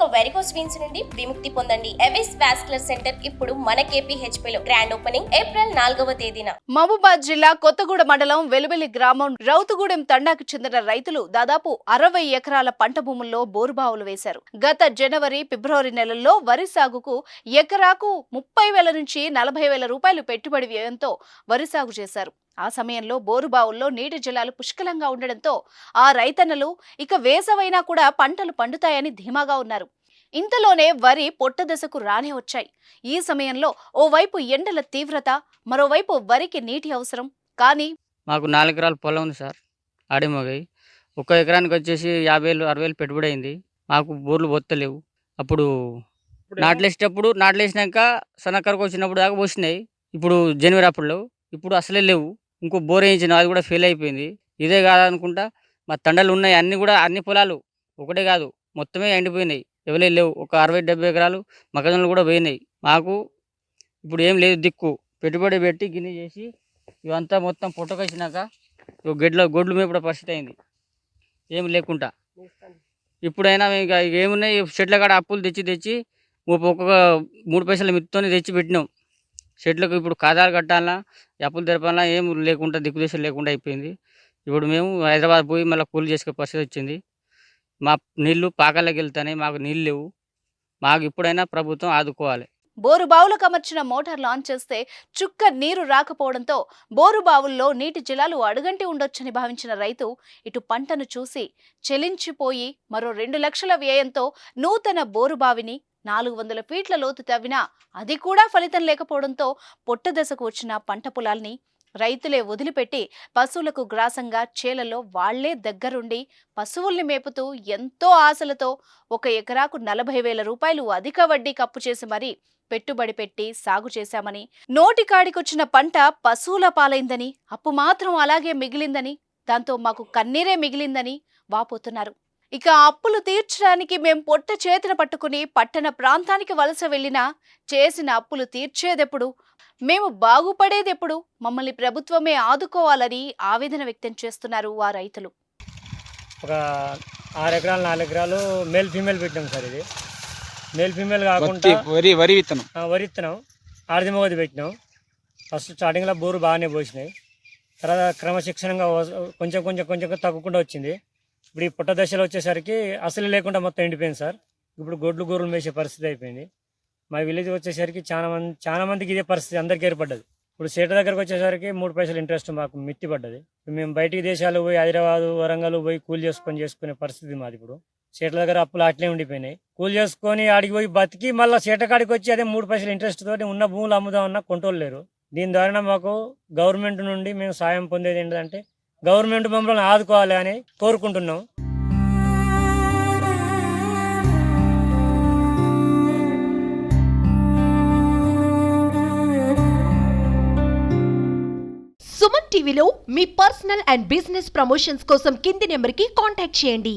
ఇక varicose veins నుండి విముక్తి పొందండి. ఎవిస్ వాస్కులర్ సెంటర్ ఇప్పుడు మన KPHP లో గ్రాండ్ ఓపెనింగ్ ఏప్రిల్ 4వ తేదీన. మహబూబాద్ జిల్లా కొత్తగూడ మండలం వెలుబెల్లి గ్రామం రౌతుగూడెం తండాకు చెందిన రైతులు దాదాపు 60 ఎకరాల పంట భూముల్లో బోరుబావులు వేశారు. గత జనవరి, ఫిబ్రవరి నెలల్లో వరి సాగుకు ఎకరాకు 30,000 నుంచి 40,000 రూపాయలు పెట్టుబడి వ్యయంతో వరి సాగు చేశారు. ఆ సమయంలో బోరుబావుల్లో నీటి జలాలు పుష్కలంగా ఉండడంతో ఆ రైతన్నలు ఇక వేసవైనా కూడా పంటలు పండుతాయని ధీమాగా ఉన్నారు. ఇంతలోనే వరి పొట్ట దశకు రానే వచ్చాయి. ఈ సమయంలో ఓవైపు ఎండల తీవ్రత, మరోవైపు వరికి నీటి అవసరం. కానీ మాకు 4 ఎకరాల పొలం ఉంది సార్. ఆడిమోగాయి ఒక్క ఎకరానికి వచ్చేసి 50,000 60,000 పెట్టుబడి అయింది. మాకు బోర్లు పోతలేవు. అప్పుడు నాట్లేసినాక సన్నకరకు వచ్చినప్పుడు దాకా పోసినాయి. ఇప్పుడు జనవరి అప్పుడు ఇప్పుడు అసలే లేవు. ఇంకో బోర్ వేయించిన అది కూడా ఫెయిల్ అయిపోయింది. ఇదే కాదనుకుంటా మా తండలు ఉన్నాయి అన్ని పొలాలు ఒకటే కాదు మొత్తమే ఎండిపోయినాయి. ఎవరే లేవు. ఒక 60-70 ఎకరాలు మొక్కజొన్నలు కూడా పోయినాయి. మాకు ఇప్పుడు ఏం లేదు దిక్కు. పెట్టుబడి పెట్టి గిన్నె చేసి ఇవంతా మొత్తం పొట్టకొచ్చినాక గొడ్లు మేపుడే పరిస్థితి అయింది ఏం లేకుండా. ఇప్పుడైనా ఇంకా ఏమున్నాయి చెట్ల కాడ అప్పులు తెచ్చి ఒక్కొక్క 3 పైసలు మిత్తుని తెచ్చి పెట్టినాం చెట్లకు. ఇప్పుడు ఖాతాలు కట్టాలన్నా అప్పులు తెరపాలన్నా ఏం లేకుండా దిక్కుదేశం లేకుండా అయిపోయింది. ఇప్పుడు మేము హైదరాబాద్ పోయి మళ్ళీ కూలి చేసుకునే పరిస్థితి వచ్చింది. మా నీళ్లు పాకల్లోకి వెళ్తానే మాకు నీళ్ళు లేవు. మాకు ఇప్పుడైనా ప్రభుత్వం ఆదుకోవాలి. బోరుబావులకు అమర్చిన మోటార్ లాంచ్ చేస్తే చుక్క నీరు రాకపోవడంతో బోరుబావుల్లో నీటి జలాలు అడుగంటి ఉండొచ్చని భావించిన రైతు ఇటు పంటను చూసి చెలించిపోయి మరో 2 లక్షల వ్యయంతో నూతన బోరుబావిని 400 ఫీట్ల లోతు తవ్వినా అది కూడా ఫలితం లేకపోవడంతో పొట్ట దశకు వచ్చిన పంట పొలాల్ని రైతులే వదిలిపెట్టి పశువులకు గ్రాసంగా చేలలో వాళ్లే దగ్గరుండి పశువుల్ని మేపుతూ ఎంతో ఆశలతో 1 ఎకరాకు 40,000 రూపాయలు అధిక వడ్డీ కప్పు చేసి మరీ పెట్టుబడి పెట్టి సాగు చేశామని, నోటికాడికొచ్చిన పంట పశువుల పాలైందని, అప్పు మాత్రం అలాగే మిగిలిందని, దాంతో మాకు కన్నీరే మిగిలిందని వాపోతున్నారు. ఇక అప్పులు తీర్చడానికి మేం పొట్ట చేతిన పట్టుకుని పట్టణ ప్రాంతానికి వలస వెళ్ళినా చేసిన అప్పులు తీర్చేదెప్పుడు, మేము బాగుపడేదెప్పుడు, మమ్మల్ని ప్రభుత్వమే ఆదుకోవాలని ఆవేదన వ్యక్తం చేస్తున్నారు ఆ రైతులు. ఒక 6 ఎకరాలు 4 ఎకరాలు మేల్ ఫీమేల్ పెట్టాం సార్. ఇది మేల్ ఫీమేల్ కాకుండా వరి విత్తనం ఆడిది మొగది పెట్టినాం. ఫస్ట్ స్టార్టింగ్లో బోరు బాగానే పోసినాయి. తర్వాత క్రమశిక్షణంగా కొంచెం తగ్గకుండా వచ్చింది. ఇప్పుడు ఈ పుట్ట దశలో వచ్చేసరికి అసలు లేకుండా మొత్తం ఎండిపోయింది సార్. ఇప్పుడు గొర్రెలు మేసే పరిస్థితి అయిపోయింది. మా విలేజ్ వచ్చేసరికి చాలా మందికి ఇదే పరిస్థితి అందరికీ ఏర్పడ్డది. ఇప్పుడు సేట దగ్గరకు వచ్చేసరికి 3 పైసలు ఇంట్రెస్ట్ మాకు మిత్తి పడ్డది. మేము బయటికి దేశాలు పోయి హైదరాబాదు, వరంగల్ పోయి కూలి చేసుకునే పరిస్థితి మాది. ఇప్పుడు సేట్ల దగ్గర అప్పులు అట్లే ఉండిపోయినాయి. కూలి చేసుకొని ఆడికి పోయి బతికి మళ్ళీ సేట కాడికి వచ్చి అదే 3 పైసలు ఇంట్రెస్ట్ తోటి ఉన్న భూములు అమ్ముదామన్నా కొంటోళ్ళు లేరు. దీని ద్వారా మాకు గవర్నమెంట్ నుండి మేము సాయం పొందేది ఏంటంటే గవర్నమెంట్ మమ్మల్ని ఆదుకోవాలి అని కోరుకుంటున్నాం. సుమన్ టీవీలో మీ పర్సనల్ అండ్ బిజినెస్ ప్రమోషన్స్ కోసం కింది నెంబర్కి కాంటాక్ట్ చేయండి.